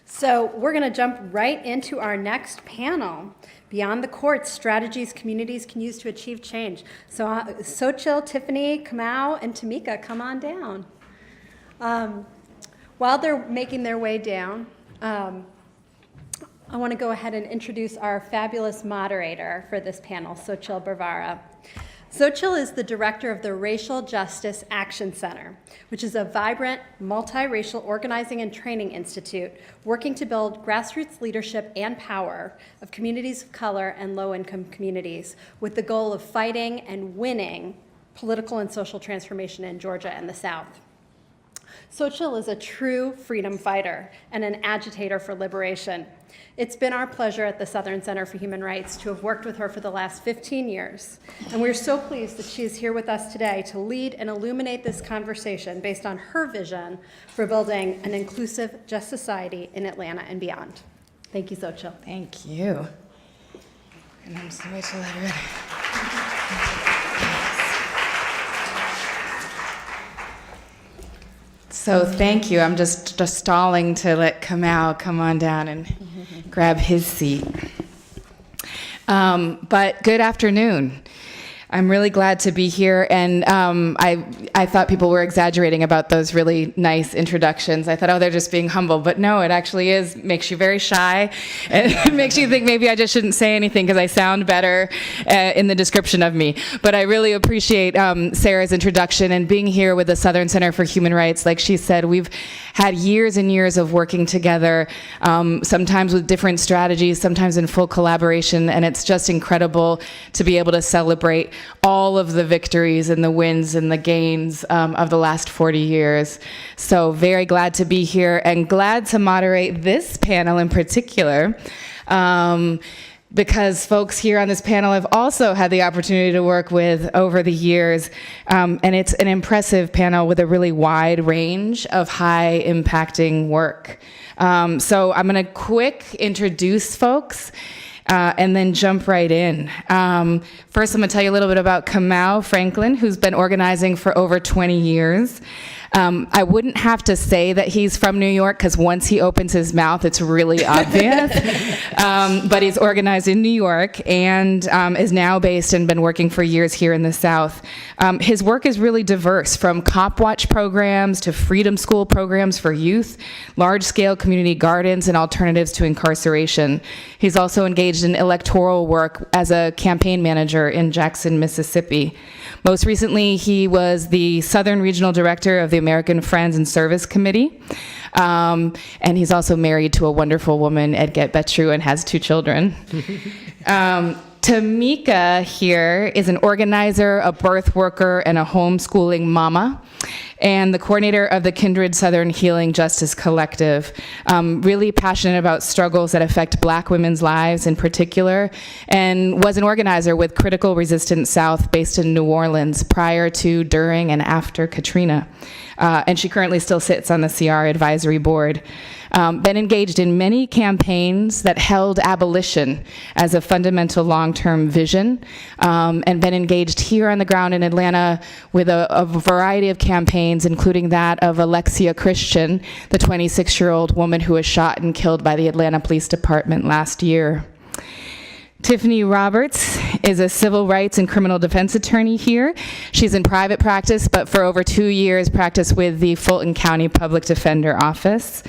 So we're going to jump right into our next panel, Beyond the Courts, Strategies Communities Can Use to Achieve Change. So Xochitl, Tiffany, Kemal, and Tamika, come on down. While they're making their way down, I want to go ahead and introduce our fabulous moderator for this panel, Xochitl Barvara. Xochitl is the director of the Racial Justice Action Center, which is a vibrant, multiracial organizing and training institute working to build grassroots leadership and power of communities of color and low-income communities with the goal of fighting and winning political and social transformation in Georgia and the South. Xochitl is a true freedom fighter and an agitator for liberation. It's been our pleasure at the Southern Center for Human Rights to have worked with her for the last 15 years, and we're so pleased that she is here with us today to lead and illuminate this conversation based on her vision for building an inclusive, just society in Atlanta and beyond. Thank you, Xochitl. Thank you. And I'm just wait till everybody. So thank you. I'm just stalling to let Kemal come on down and grab his seat. But good afternoon. I'm really glad to be here, and I thought people were exaggerating about those really nice introductions. I thought, oh, they're just being humble, but no, it actually makes you very shy, and it makes you think maybe I just shouldn't say anything because I sound better in the description of me. But I really appreciate Sarah's introduction and being here with the Southern Center for Human Rights. Like she said, we've had years and years of working together, sometimes with different strategies, sometimes in full collaboration, and it's just incredible to be able to celebrate all of the victories and the wins and the gains of the last 40 years. So very glad to be here and glad to moderate this panel in particular, because folks here on this panel have also had the opportunity to work with over the years, and it's an impressive panel with a really wide range of high impacting work. So I'm going to quick introduce folks and then jump right in. First, I'm going to tell you a little bit about Kemal Franklin, who's been organizing for over 20 years. I wouldn't have to say that he's from New York, because once he opens his mouth, it's really obvious. But he's organized in New York and is now based and been working for years here in the South. His work is really diverse, from Cop Watch programs to Freedom School programs for youth, large-scale community gardens, and alternatives to incarceration. He's also engaged in electoral work as a campaign manager in Jackson, Mississippi. Most recently, he was the Southern Regional Director of the American Friends and Service Committee. And he's also married to a wonderful woman, Edget Betru, and has 2 children. Tamika here is an organizer, a birth worker, and a homeschooling mama, and the coordinator of the Kindred Southern Healing Justice Collective. Really passionate about struggles that affect Black women's lives in particular, and was an organizer with Critical Resistance South based in New Orleans prior to, during, and after Katrina. And she currently still sits on the CR advisory board. Been engaged in many campaigns that held abolition as a fundamental long-term vision, and been engaged here on the ground in Atlanta with a variety of campaigns, including that of Alexia Christian, the 26-year-old woman who was shot and killed by the Atlanta Police Department last year. Tiffany Roberts is a civil rights and criminal defense attorney here. She's in private practice, but for over 2 years practiced with the Fulton County Public Defender Office.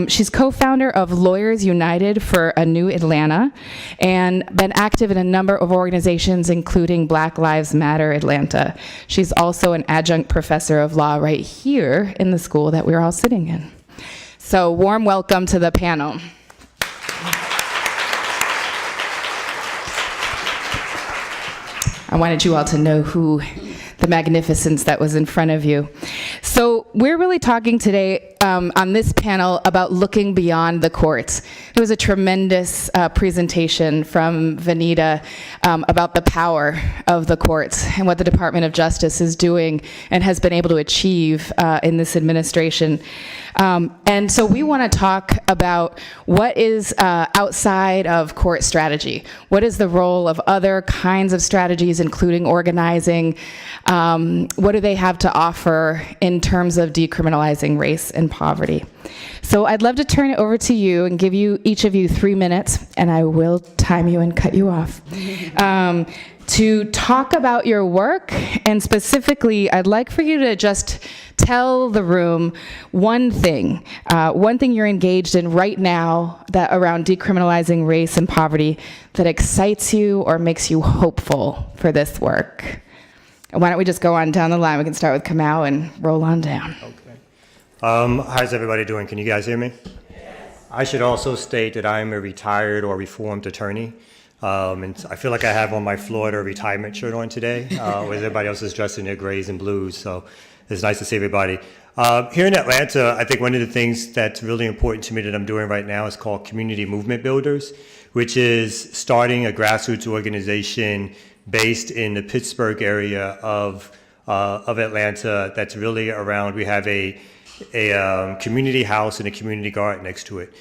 She's co-founder of Lawyers United for a New Atlanta, and been active in a number of organizations, including Black Lives Matter Atlanta. She's also an adjunct professor of law right here in the school that we're all sitting in. So warm welcome to the panel. I wanted you all to know who the magnificence that was in front of you. So we're really talking today on this panel about looking beyond the courts. There was a tremendous presentation from Vanita about the power of the courts and what the Department of Justice is doing and has been able to achieve in this administration. And so we want to talk about what is outside of court strategy. What is the role of other kinds of strategies, including organizing? What do they have to offer in terms of decriminalizing race and and poverty. So I'd love to turn it over to you and give you each of you 3 minutes, and I will time you and cut you off, to talk about your work. And specifically, I'd like for you to just tell the room one thing you're engaged in right now that around decriminalizing race and poverty that excites you or makes you hopeful for this work. Why don't we just go on down the line? We can start with Kemal and roll on down. Okay. How's everybody doing? Can you guys hear me? Yes. I should also state that I'm a retired or reformed attorney. And I feel like I have on my Florida retirement shirt on today, whereas everybody else is dressed in their grays and blues. So it's nice to see everybody. Here in Atlanta, I think one of the things that's really important to me that I'm doing right now is called Community Movement Builders, which is starting a grassroots organization based in the Pittsburgh area of Atlanta that's really around, we have a community house and a community garden next to it.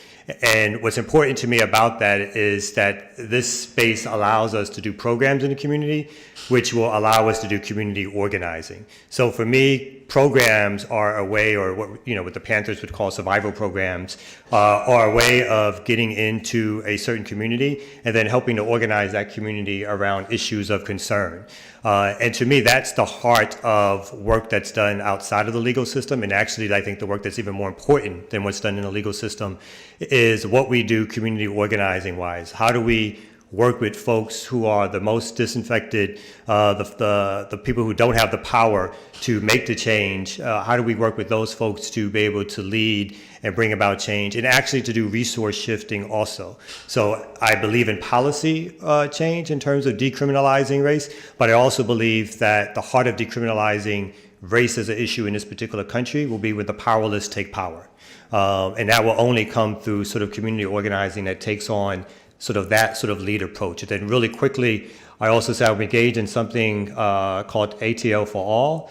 And what's important to me about that is that this space allows us to do programs in the community, which will allow us to do community organizing. So for me, programs are a way, or what the Panthers would call survival programs, are a way of getting into a certain community and then helping to organize that community around issues of concern. And to me, that's the heart of work that's done outside of the legal system. And actually, I think the work that's even more important than what's done in the legal system is what we do community organizing wise. How do we work with folks who are the most disinfected, the people who don't have the power to make the change? How do we work with those folks to be able to lead and bring about change, and actually to do resource shifting also? So I believe in policy change in terms of decriminalizing race, but I also believe that the heart of decriminalizing race as an issue in this particular country will be when the powerless take power. And that will only come through sort of community organizing that takes on sort of that sort of lead approach. And then really quickly, I also said I'm engaged in something called ATL for All,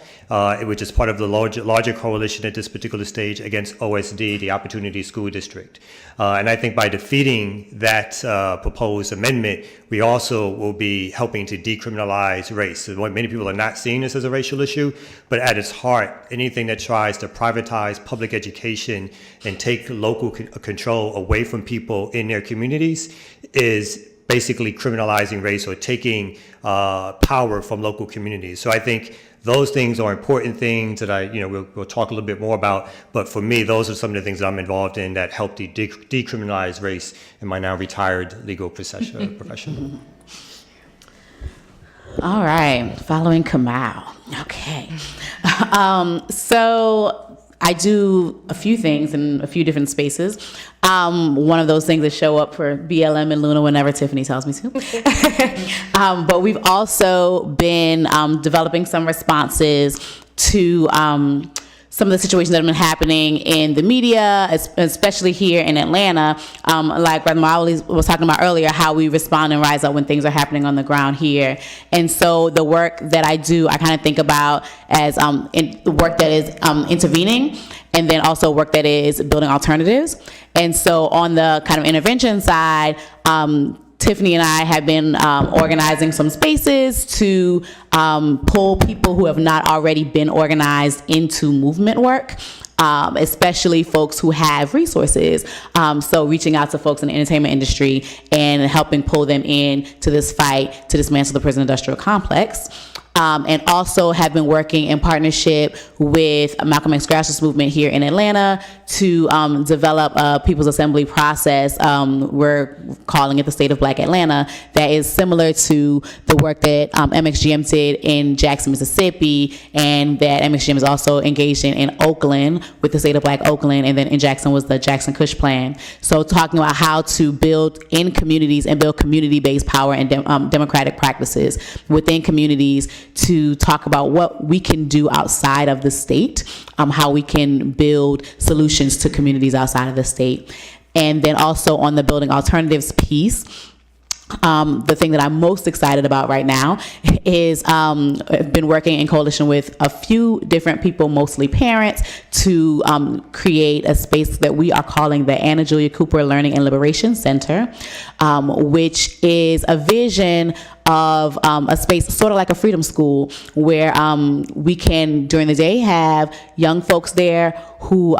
which is part of the larger coalition at this particular stage against OSD, the Opportunity School District. And I think by defeating that proposed amendment, we also will be helping to decriminalize race. So many people are not seeing this as a racial issue, but at its heart, anything that tries to privatize public education and take local control away from people in their communities is basically criminalizing race or taking power from local communities. So I think those things are important things that we'll talk a little bit more about. But for me, those are some of the things that I'm involved in that help to decriminalize race in my now retired legal profession. All right, following Kemal. Okay. So I do a few things in a few different spaces. One of those things is show up for BLM and Luna whenever Tiffany tells me to. But we've also been developing some responses to some of the situations that have been happening in the media, especially here in Atlanta. Like Brother Maoli was talking about earlier, how we respond and rise up when things are happening on the ground here. And so the work that I do, I kind of think about as the work that is intervening, and then also work that is building alternatives. And so on the kind of intervention side, Tiffany and I have been organizing some spaces to pull people who have not already been organized into movement work, especially folks who have resources. So reaching out to folks in the entertainment industry and helping pull them in to this fight to dismantle the prison industrial complex. And also have been working in partnership with Malcolm X grassroots movement here in Atlanta to develop a People's Assembly process. We're calling it the State of Black Atlanta, that is similar to the work that MXGM did in Jackson, Mississippi, and that MXGM is also engaged in Oakland with the State of Black Oakland, and then in Jackson was the Jackson Kush Plan. So talking about how to build in communities and build community-based power and democratic practices within communities to talk about what we can do outside of the state, how we can build solutions to communities outside of the state. And then also on the building alternatives piece, the thing that I'm most excited about right now is I've been working in coalition with a few different people, mostly parents, to create a space that we are calling the Anna Julia Cooper Learning and Liberation Center, which is a vision of a space sort of like a freedom school where we can, during the day, have young folks there who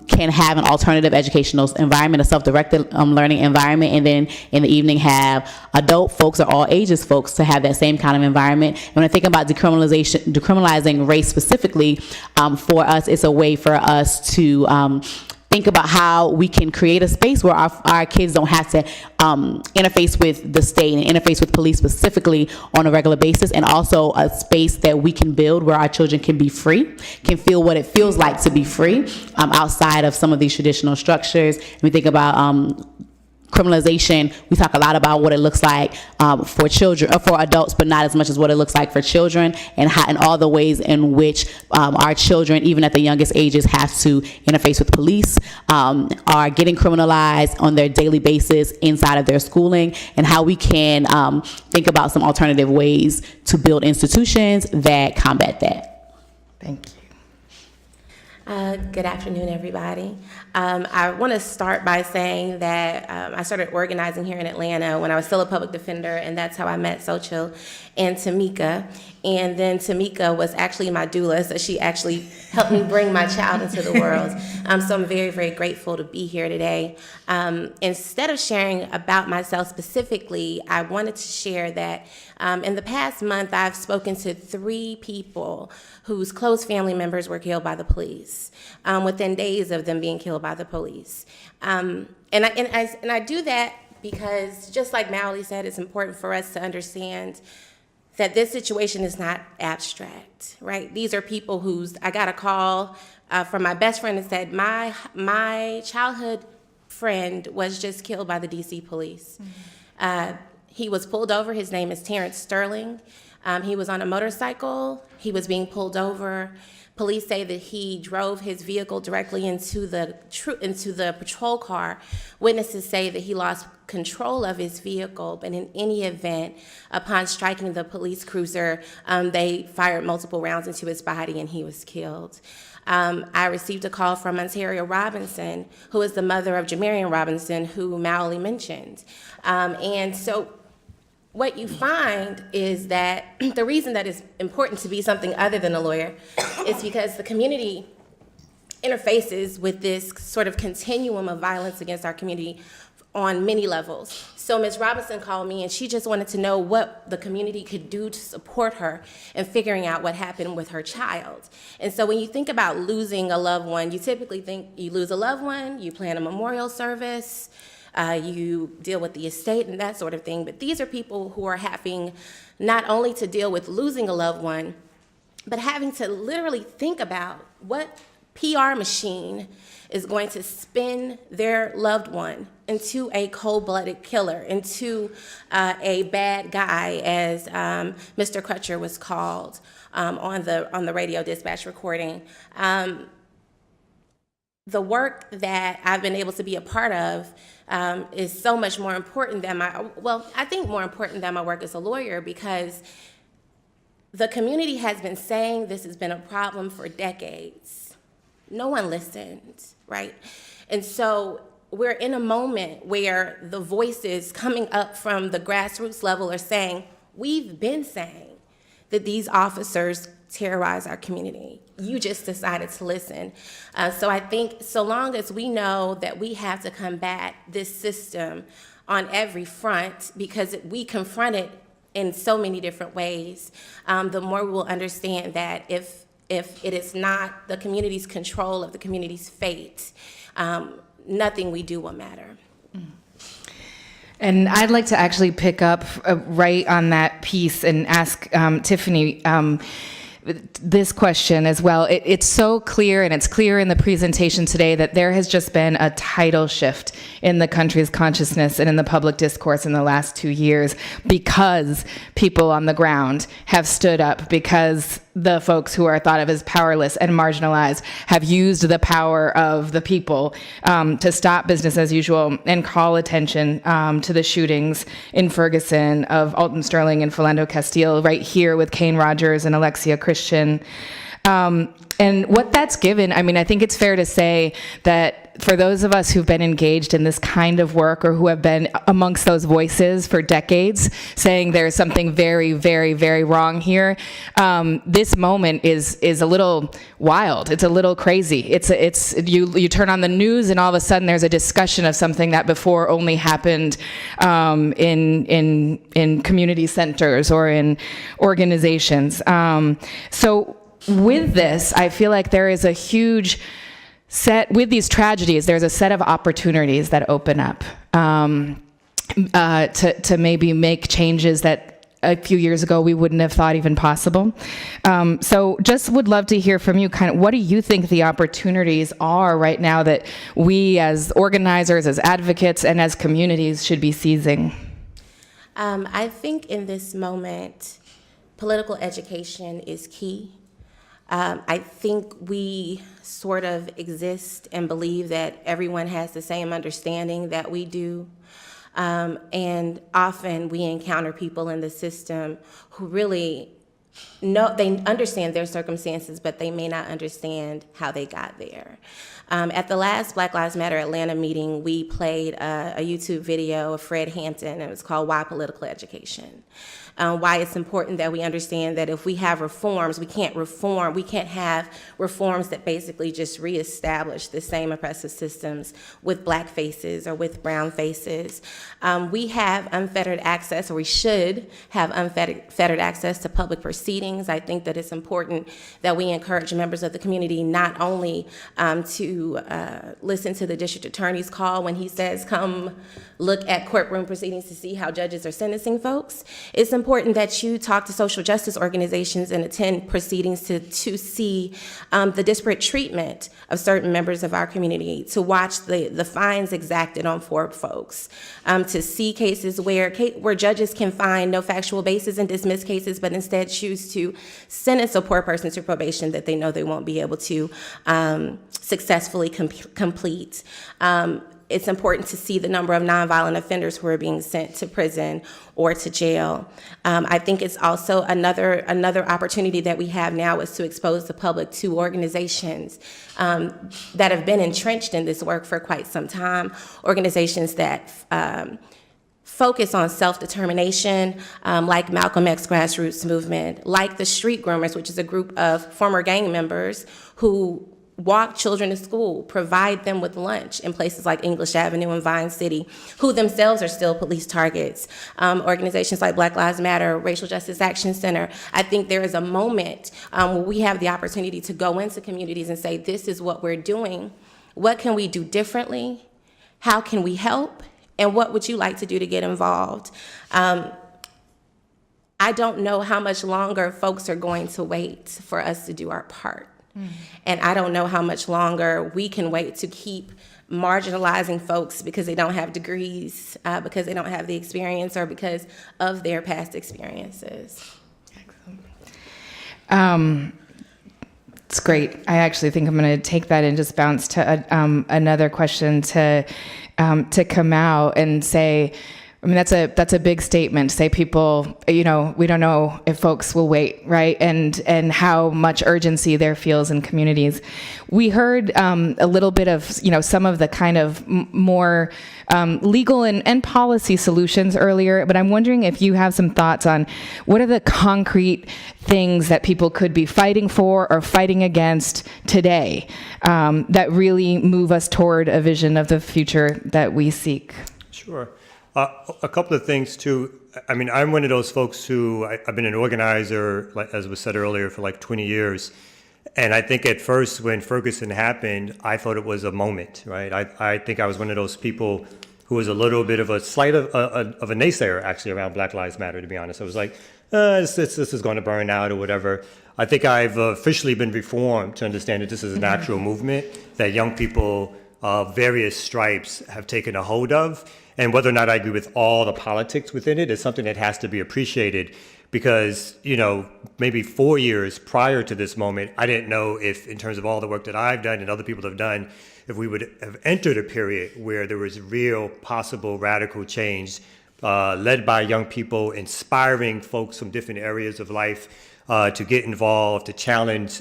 can have an alternative educational environment, a self-directed learning environment, and then in the evening have adult folks or all ages folks to have that same kind of environment. And when I think about decriminalizing race specifically, for us, it's a way for us to think about how we can create a space where our kids don't have to interface with the state and interface with police specifically on a regular basis, and also a space that we can build where our children can be free, can feel what it feels like to be free outside of some of these traditional structures. And we think about criminalization, we talk a lot about what it looks like for children, or for adults, but not as much as what it looks like for children, and all the ways in which our children, even at the youngest ages, have to interface with police, are getting criminalized on their daily basis inside of their schooling, and how we can think about some alternative ways to build institutions that combat that. Thank you. Good afternoon, everybody. I want to start by saying that I started organizing here in Atlanta when I was still a public defender, and that's how I met Xochitl and Tamika. And then Tamika was actually my doula, so she actually helped me bring my child into the world. So I'm very, very grateful to be here today. Instead of sharing about myself specifically, I wanted to share that in the past month, I've spoken to 3 people whose close family members were killed by the police, within days of them being killed by the police. And I do that because, just like Mallory said, it's important for us to understand that this situation is not abstract, right? These are people I got a call from my best friend that said, my childhood friend was just killed by the DC police. Mm-hmm. He was pulled over. His name is Terrence Sterling. He was on a motorcycle. He was being pulled over. Police say that he drove his vehicle directly into the patrol car. Witnesses say that he lost control of his vehicle, but in any event, upon striking the police cruiser, they fired multiple rounds into his body and he was killed. I received a call from Ontario Robinson, who is the mother of Jamarian Robinson, who Mallory mentioned. And so what you find is that the reason that it's important to be something other than a lawyer is because the community interfaces with this sort of continuum of violence against our community on many levels. So Ms. Robinson called me and she just wanted to know what the community could do to support her in figuring out what happened with her child. And so when you think about losing a loved one, you typically think you lose a loved one, you plan a memorial service, you deal with the estate and that sort of thing. But these are people who are having not only to deal with losing a loved one, but having to literally think about what PR machine is going to spin their loved one into a cold-blooded killer, into a bad guy, as Mr. Crutcher was called on the radio dispatch recording. The work that I've been able to be a part of is so much more important than I think more important than my work as a lawyer, because the community has been saying this has been a problem for decades. No one listened, right? And so we're in a moment where the voices coming up from the grassroots level are saying, we've been saying that these officers terrorize our community. You just decided to listen. So I think so long as we know that we have to combat this system on every front, because we confront it in so many different ways, the more we will understand that if it is not the community's control of the community's fate, nothing we do will matter. And I'd like to actually pick up right on that piece and ask Tiffany this question as well. It's so clear, and it's clear in the presentation today, that there has just been a tidal shift in the country's consciousness and in the public discourse in the last 2 years, because people on the ground have stood up, because the folks who are thought of as powerless and marginalized have used the power of the people to stop business as usual and call attention to the shootings in Ferguson of Alton Sterling and Philando Castile, right here with Kane Rogers and Alexia Christian. And what that's given, I mean, I think it's fair to say that that for those of us who've been engaged in this kind of work or who have been amongst those voices for decades saying there's something very, very, very wrong here, this moment is a little wild. It's a little crazy. You turn on the news and all of a sudden there's a discussion of something that before only happened in community centers or in organizations. So with this, I feel like there is a huge with these tragedies, there's a set of opportunities that open up to maybe make changes that a few years ago we wouldn't have thought even possible. So just would love to hear from you, kind of what do you think the opportunities are right now that we as organizers, as advocates, and as communities should be seizing? I think in this moment, political education is key. I think we sort of exist and believe that everyone has the same understanding that we do. And often we encounter people in the system who really know, they understand their circumstances, but they may not understand how they got there. At the last Black Lives Matter Atlanta meeting, we played a YouTube video of Fred Hampton, and it was called Why Political Education? Why it's important that we understand that if we have reforms, we can't have reforms that basically just reestablish the same oppressive systems with black faces or with brown faces. We have unfettered access, or we should have unfettered access to public proceedings. I think that it's important that we encourage members of the community not only to listen to the district attorney's call when he says, come look at courtroom proceedings to see how judges are sentencing folks. It's important that you talk to social justice organizations and attend proceedings to see the disparate treatment of certain members of our community, to watch the fines exacted on poor folks, to see cases where judges can find no factual basis and dismiss cases, but instead choose to sentence a poor person to probation that they know they won't be able to successfully complete. It's important to see the number of nonviolent offenders who are being sent to prison or to jail. I think it's also another opportunity that we have now is to expose the public to organizations that have been entrenched in this work for quite some time, organizations that focus on self-determination, like Malcolm X grassroots movement, like the Street Groomers, which is a group of former gang members who walk children to school, provide them with lunch in places like English Avenue and Vine City, who themselves are still police targets. Organizations like Black Lives Matter, Racial Justice Action Center. I think there is a moment where we have the opportunity to go into communities and say, this is what we're doing. What can we do differently? How can we help? And what would you like to do to get involved? I don't know how much longer folks are going to wait for us to do our part. And I don't know how much longer we can wait to keep marginalizing folks because they don't have degrees, because they don't have the experience, or because of their past experiences. Excellent. It's great. I actually think I'm going to take that and just bounce to another question to Kemal and say, I mean, that's a big statement. Say people, we don't know if folks will wait, right? And how much urgency there feels in communities. We heard a little bit of, some of the kind of more legal and policy solutions earlier, but I'm wondering if you have some thoughts on what are the concrete things that people could be fighting for or fighting against today that really move us toward a vision of the future that we seek? Sure. A couple of things too. I mean, I'm one of those folks who I've been an organizer, like, as was said earlier, for like 20 years. And I think at first when Ferguson happened, I thought it was a moment, right? I think I was one of those people who was a little bit of a slight of a naysayer actually around Black Lives Matter, to be honest. I was like, this is going to burn out or whatever. I think I've officially been reformed to understand that this is an actual movement that young people of various stripes have taken a hold of. And whether or not I agree with all the politics within it is something that has to be appreciated because, maybe 4 years prior to this moment, I didn't know if, in terms of all the work that I've done and other people have done, if we would have entered a period where there was real possible radical change led by young people, inspiring folks from different areas of life to get involved, to challenge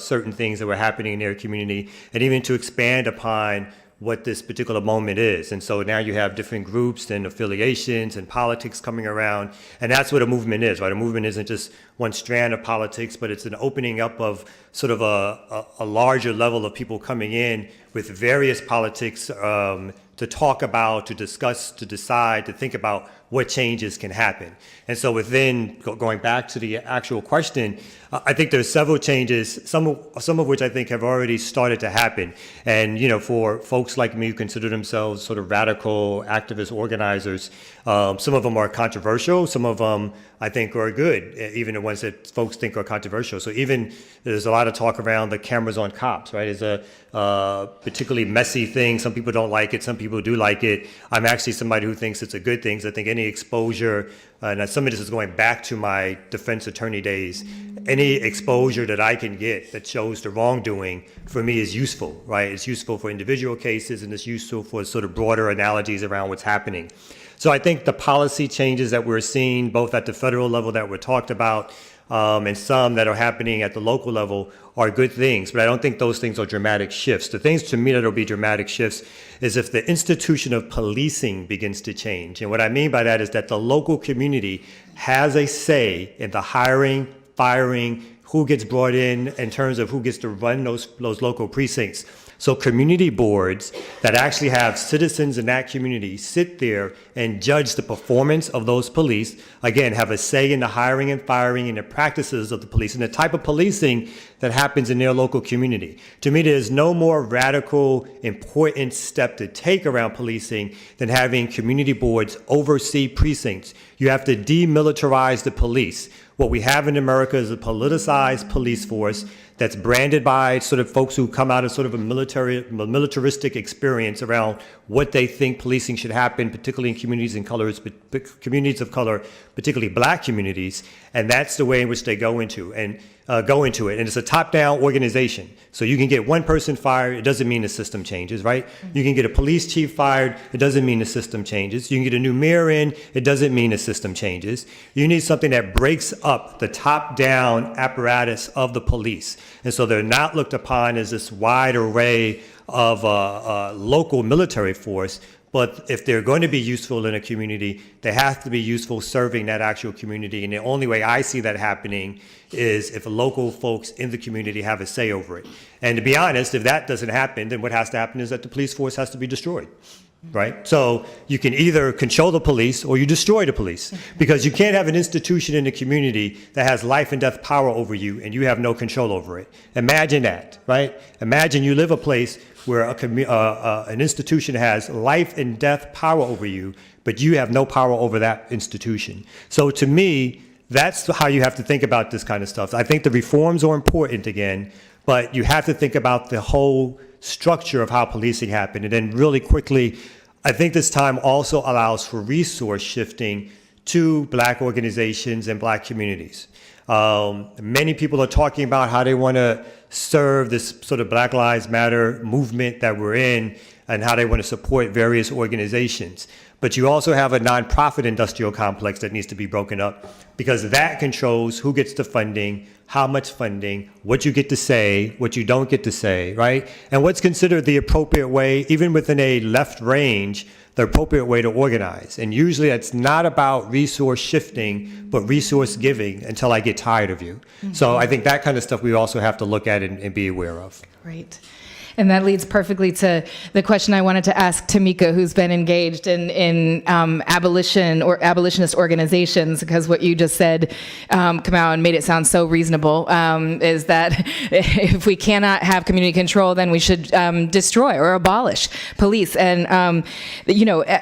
certain things that were happening in their community, and even to expand upon what this particular moment is. And so now you have different groups and affiliations and politics coming around, and that's what a movement is, right? A movement isn't just one strand of politics, but it's an opening up of sort of a larger level of people coming in with various politics to talk about, to discuss, to decide, to think about what changes can happen. And so within, going back to the actual question, I think there's several changes, some of which I think have already started to happen. And, you know, for folks like me who consider themselves sort of radical activist organizers, some of them are controversial, some of them I think are good, even the ones that folks think are controversial. So even there's a lot of talk around the cameras on cops, right? It's a particularly messy thing. Some people don't like it, some people do like it. I'm actually somebody who thinks it's a good thing. So I think any exposure, and some of this is going back to my defense attorney days, any exposure that I can get that shows the wrongdoing for me is useful, right? It's useful for individual cases, and it's useful for sort of broader analogies around what's happening. So I think the policy changes that we're seeing, both at the federal level that were talked about, and some that are happening at the local level, are good things, but I don't think those things are dramatic shifts. The things to me that will be dramatic shifts is if the institution of policing begins to change. And what I mean by that is that the local community has a say in the hiring, firing, who gets brought in terms of who gets to run those local precincts. So community boards that actually have citizens in that community sit there and judge the performance of those police, again, have a say in the hiring and firing and the practices of the police and the type of policing that happens in their local community. To me, there's no more radical, important step to take around policing than having community boards oversee precincts. You have to demilitarize the police. What we have in America is a politicized police force that's branded by sort of folks who come out of sort of a militaristic experience around what they think policing should happen, particularly in communities of color, particularly black communities, and that's the way in which they go into it. And it's a top-down organization. So you can get one person fired, it doesn't mean the system changes, right? You can get a police chief fired, it doesn't mean the system changes. You can get a new mayor in, it doesn't mean the system changes. You need something that breaks up the top-down apparatus of the police. And so they're not looked upon as this wide array of local military force, but if they're going to be useful in a community, they have to be useful serving that actual community. And the only way I see that happening is if local folks in the community have a say over it. And to be honest, if that doesn't happen, then what has to happen is that the police force has to be destroyed. Right? So you can either control the police or you destroy the police, because you can't have an institution in the community that has life and death power over you and you have no control over it. Imagine that, right? Imagine you live a place where an institution has life and death power over you, but you have no power over that institution. So to me, that's how you have to think about this kind of stuff. I think the reforms are important again, but you have to think about the whole structure of how policing happened. And then really quickly, I think this time also allows for resource shifting to black organizations and black communities. Many people are talking about how they want to serve this sort of Black Lives Matter movement that we're in and how they want to support various organizations. But you also have a nonprofit industrial complex that needs to be broken up, because that controls who gets the funding, how much funding, what you get to say, what you don't get to say, right? And what's considered the appropriate way, even within a left range, the appropriate way to organize. And usually it's not about resource shifting, but resource giving until I get tired of you. Mm-hmm. So I think that kind of stuff we also have to look at and be aware of. Right. And that leads perfectly to the question I wanted to ask Tamika, who's been engaged in abolition or abolitionist organizations, because what you just said, Kemal, and made it sound so reasonable, is that if we cannot have community control, then we should destroy or abolish police. And,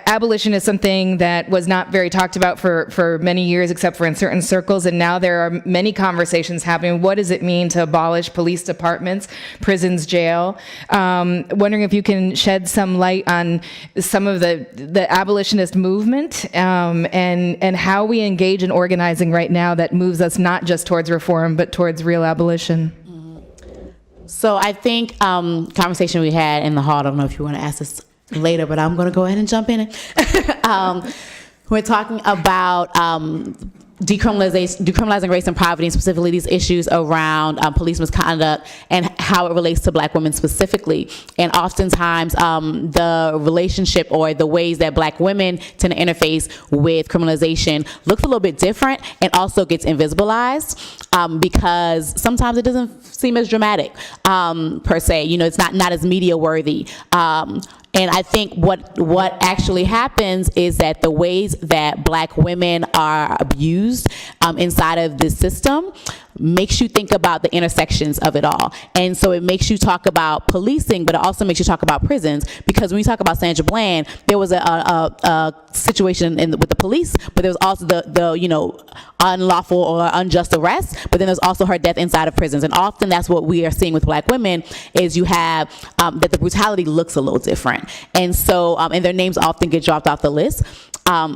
abolition is something that was not very talked about for many years, except for in certain circles. And now there are many conversations happening. What does it mean to abolish police departments, prisons, jail? Wondering if you can shed some light on some of the abolitionist movement and how we engage in organizing right now that moves us not just towards reform, but towards real abolition. So I think conversation we had in the hall, I don't know if you want to ask this later, but I'm going to go ahead and jump in. We're talking about decriminalizing race and poverty, and specifically these issues around police misconduct and how it relates to Black women specifically. And oftentimes, the relationship or the ways that Black women tend to interface with criminalization looks a little bit different and also gets invisibilized because sometimes it doesn't seem as dramatic per se. You know, it's not as media worthy. And I think what actually happens is that the ways that Black women are abused inside of this system makes you think about the intersections of it all. And so it makes you talk about policing, but it also makes you talk about prisons, because when you talk about Sandra Bland, there was a situation with the police, but there was also the unlawful or unjust arrest, but then there's also her death inside of prisons. And often that's what we are seeing with Black women, is you have that the brutality looks a little different. And so, and their names often get dropped off the list.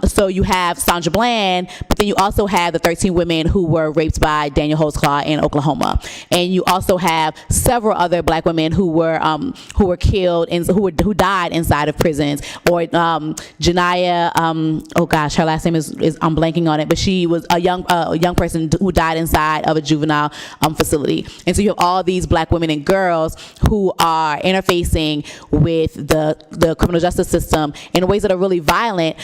So you have Sandra Bland, but then you also have the 13 women who were raped by Daniel Holtzclaw in Oklahoma, and you also have several other Black women who were killed and who died inside of prisons. Or Janiyah, oh gosh, her last name is I'm blanking on it, but she was a young person who died inside of a juvenile facility. And so you have all these Black women and girls who are interfacing with the criminal justice system in ways that are really violent,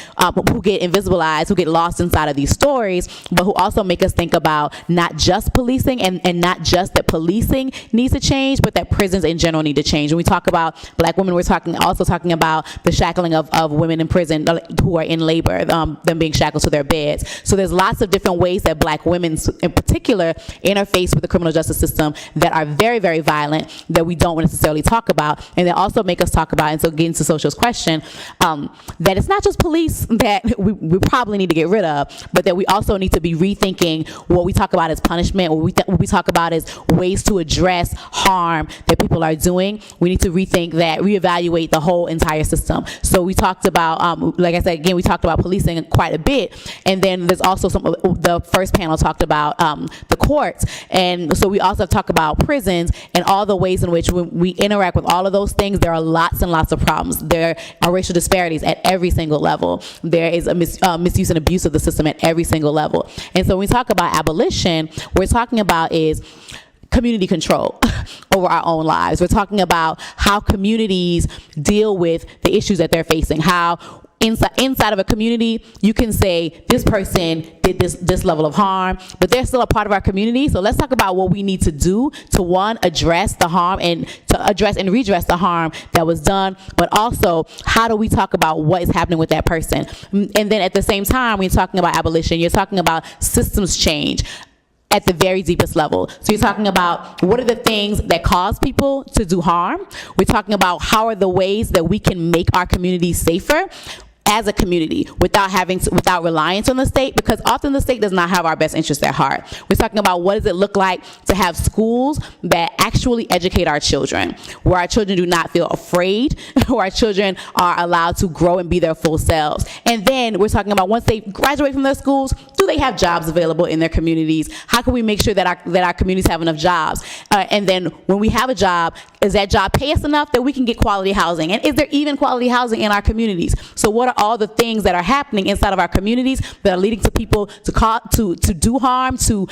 who get invisibilized, who get lost inside of these stories, but who also make us think about not just policing and not just that policing needs to change, but that prisons in general need to change. When we talk about Black women, we're also talking about the shackling of women in prison who are in labor, them being shackled to their beds. So there's lots of different ways that Black women in particular interface with the criminal justice system that are very, very violent, that we don't necessarily talk about, and that also make us talk about, and so getting to Social's question, that it's not just police that we probably need to get rid of, but that we also need to be rethinking what we talk about as punishment, what we talk about as ways to address harm that people are doing. We need to reevaluate the whole entire system. So we talked about, like I said, again, we talked about policing quite a bit, and then there's also the first panel talked about the courts, and so we also talk about prisons and all the ways in which when we interact with all of those things, there are lots and lots of problems. There are racial disparities at every single level. There is a misuse and abuse of the system at every single level. And so when we talk about abolition, what we're talking about is community control over our own lives. We're talking about how communities deal with the issues that they're facing, how inside of a community, you can say this person did this level of harm, but they're still a part of our community. So let's talk about what we need to do to, one, address the harm and to address and redress the harm that was done, but also how do we talk about what is happening with that person? And then at the same time, when you're talking about abolition, you're talking about systems change at the very deepest level. So you're talking about what are the things that cause people to do harm. We're talking about how are the ways that we can make our community safer as a community without reliance on the state, because often the state does not have our best interests at heart. We're talking about what does it look like to have schools that actually educate our children, where our children do not feel afraid, where our children are allowed to grow and be their full selves. And then we're talking about once they graduate from their schools, do they have jobs available in their communities? How can we make sure that our communities have enough jobs? And then when we have a job, does that job pay us enough that we can get quality housing? And is there even quality housing in our communities? So what are all the things that are happening inside of our communities that are leading to people to do harm, to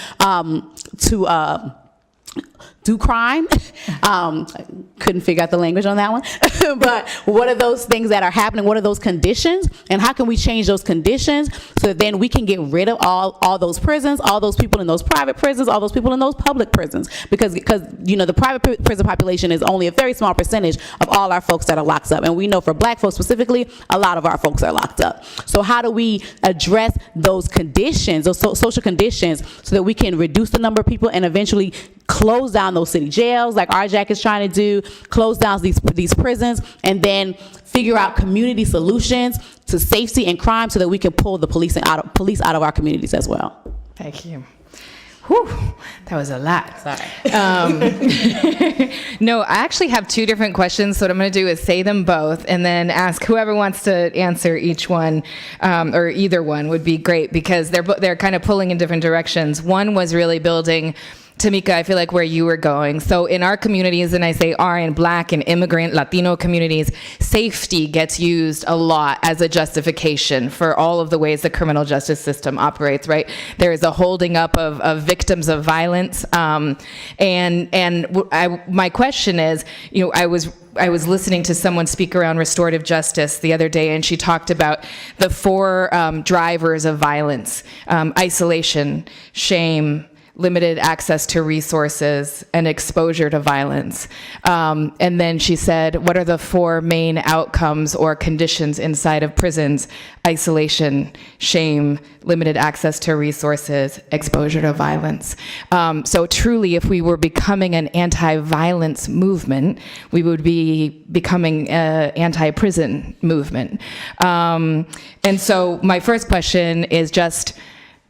do crime? Couldn't figure out the language on that one. But what are those things that are happening? What are those conditions? And how can we change those conditions so that then we can get rid of all those prisons, all those people in those private prisons, all those people in those public prisons? Because the private prison population is only a very small percentage of all our folks that are locked up. And we know for Black folks specifically, a lot of our folks are locked up. So how do we address those conditions, those social conditions, so that we can reduce the number of people and eventually close down those city jails like RJAC is trying to do, close down these prisons, and then figure out community solutions to safety and crime so that we can pull the police out of our communities as well. Thank you. Whew, that was a lot. Sorry. No, I actually have two different questions. So what I'm going to do is say them both and then ask whoever wants to answer each one, or either one would be great, because they're kind of pulling in different directions. One was really building Tamika, I feel like where you were going. So in our communities, and I say our, in Black and immigrant Latino communities, safety gets used a lot as a justification for all of the ways the criminal justice system operates, right? There is a holding up of victims of violence. My question is, I was listening to someone speak around restorative justice the other day, and she talked about the 4 drivers of violence: isolation, shame, limited access to resources, and exposure to violence. And then she said, what are the 4 main outcomes or conditions inside of prisons? Isolation, shame, limited access to resources, exposure to violence. So truly, if we were becoming an anti-violence movement, we would be becoming an anti-prison movement. And so my first question is just,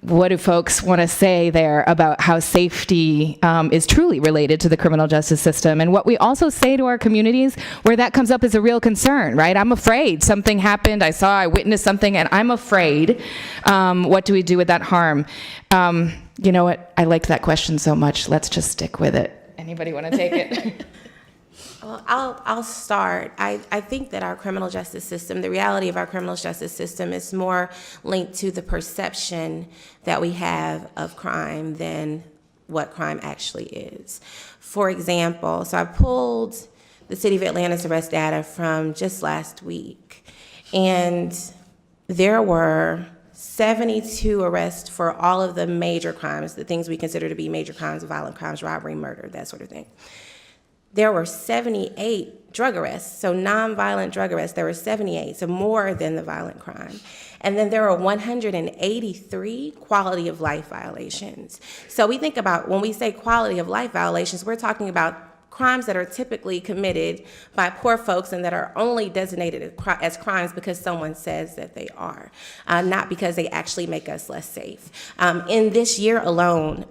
what do folks want to say there about how safety is truly related to the criminal justice system? And what we also say to our communities where that comes up as a real concern, right? I'm afraid something happened, I witnessed something, and I'm afraid. What do we do with that harm? You know what? I liked that question so much. Let's just stick with it. Anybody want to take it? Well, I'll start. I think that our criminal justice system, the reality of our criminal justice system is more linked to the perception that we have of crime than what crime actually is. For example, so I pulled the City of Atlanta's arrest data from just last week, and there were 72 arrests for all of the major crimes, the things we consider to be major crimes, violent crimes, robbery, murder, that sort of thing. There were 78 drug arrests, so nonviolent drug arrests. There were 78, so more than the violent crime. And then there were 183 quality of life violations. So we think about, when we say quality of life violations, we're talking about crimes that are typically committed by poor folks and that are only designated as crimes because someone says that they are, not because they actually make us less safe. In this year alone,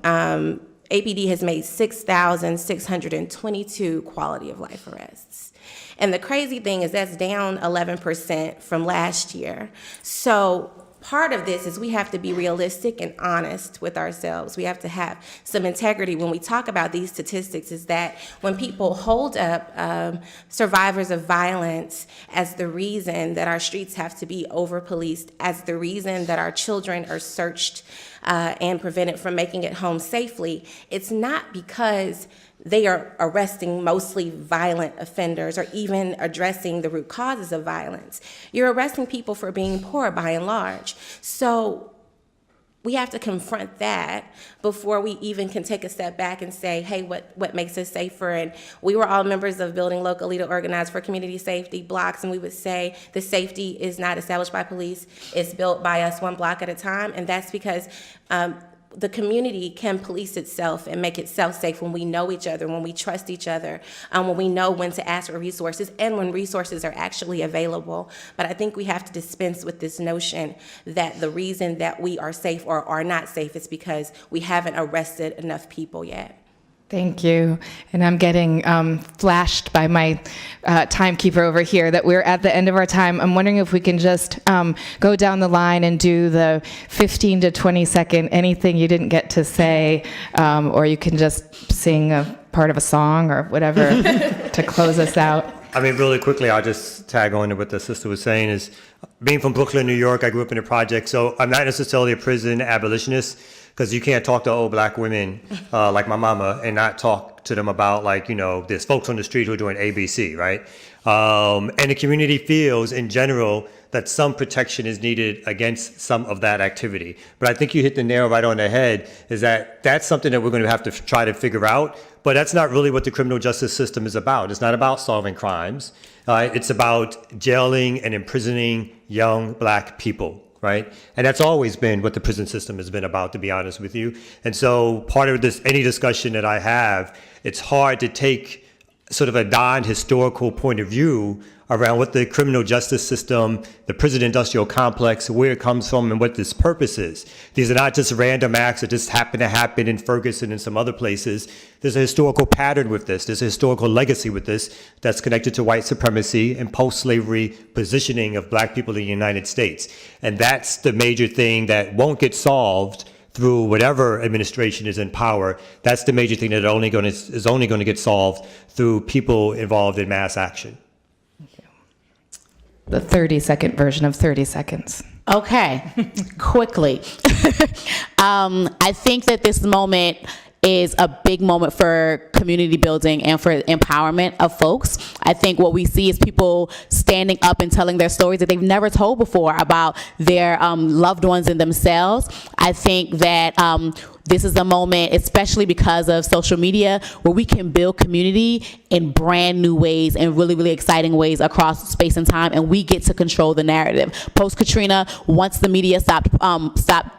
APD has made 6,622 quality of life arrests. And the crazy thing is that's down 11% from last year. So part of this is we have to be realistic and honest with ourselves. We have to have some integrity when we talk about these statistics, is that when people hold up survivors of violence as the reason that our streets have to be over-policed, as the reason that our children are searched and prevented from making it home safely, it's not because they are arresting mostly violent offenders or even addressing the root causes of violence. You're arresting people for being poor by and large. So we have to confront that before we even can take a step back and say, hey, what makes us safer? And we were all members of Building Local Leader Organized for Community Safety blocks, and we would say the safety is not established by police, it's built by us one block at a time, and that's because the community can police itself and make itself safe when we know each other, when we trust each other, when we know when to ask for resources, and when resources are actually available. But I think we have to dispense with this notion that the reason that we are safe or are not safe is because we haven't arrested enough people yet. Thank you. And I'm getting flashed by my timekeeper over here that we're at the end of our time. I'm wondering if we can just go down the line and do the 15 to 20 second anything you didn't get to say, or you can just sing a part of a song or whatever to close us out. I mean, really quickly, I'll just tag on to what the sister was saying is, being from Brooklyn, New York, I grew up in the project, so I'm not necessarily a prison abolitionist, because you can't talk to old black women like my mama and not talk to them about, like, there's folks on the street who are doing ABC, right? And the community feels in general that some protection is needed against some of that activity. But I think you hit the nail right on the head, is that that's something that we're going to have to try to figure out. But that's not really what the criminal justice system is about. It's not about solving crimes. It's about jailing and imprisoning young black people, right? And that's always been what the prison system has been about, to be honest with you. And so part of this, any discussion that I have, it's hard to take sort of a non-historical point of view around what the criminal justice system, the prison industrial complex, where it comes from and what its purpose is. These are not just random acts that just happen to happen in Ferguson and some other places. There's a historical pattern with this. There's a historical legacy with this that's connected to white supremacy and post-slavery positioning of black people in the United States. And that's the major thing that won't get solved through whatever administration is in power, that's the major thing that is only going to get solved through people involved in mass action. The 30-second version of 30 seconds. Okay, quickly. I think that this moment is a big moment for community building and for empowerment of folks. I think what we see is people standing up and telling their stories that they've never told before about their loved ones and themselves. I think that this is a moment, especially because of social media, where we can build community in brand new ways and really, really exciting ways across space and time, and we get to control the narrative. Post-Katrina, once the media stopped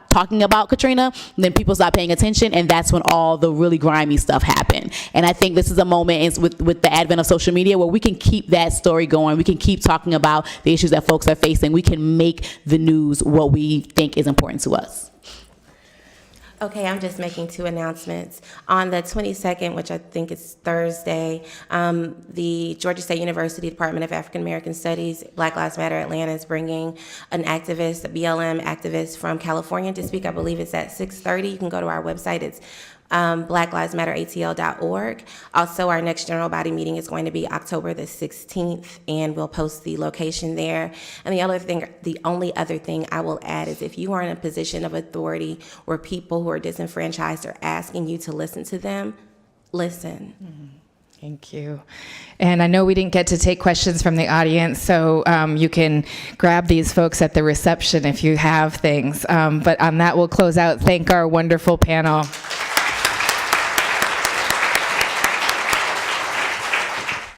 talking about Katrina, then people stopped paying attention, and that's when all the really grimy stuff happened. And I think this is a moment with the advent of social media where we can keep that story going. We can keep talking about the issues that folks are facing. We can make the news what we think is important to us. Okay, I'm just making 2 announcements. On the 22nd, which I think is Thursday, the Georgia State University Department of African American Studies, Black Lives Matter Atlanta is bringing an activist, a BLM activist from California to speak. I believe it's at 6:30. You can go to our website. It's blacklivesmatteratl.org. Also, our next general body meeting is going to be October the 16th, and we'll post the location there. And the only other thing I will add is if you are in a position of authority where people who are disenfranchised are asking you to listen to them, listen. Mm-hmm. Thank you. And I know we didn't get to take questions from the audience, so you can grab these folks at the reception if you have things. But on that, we'll close out. Thank our wonderful panel.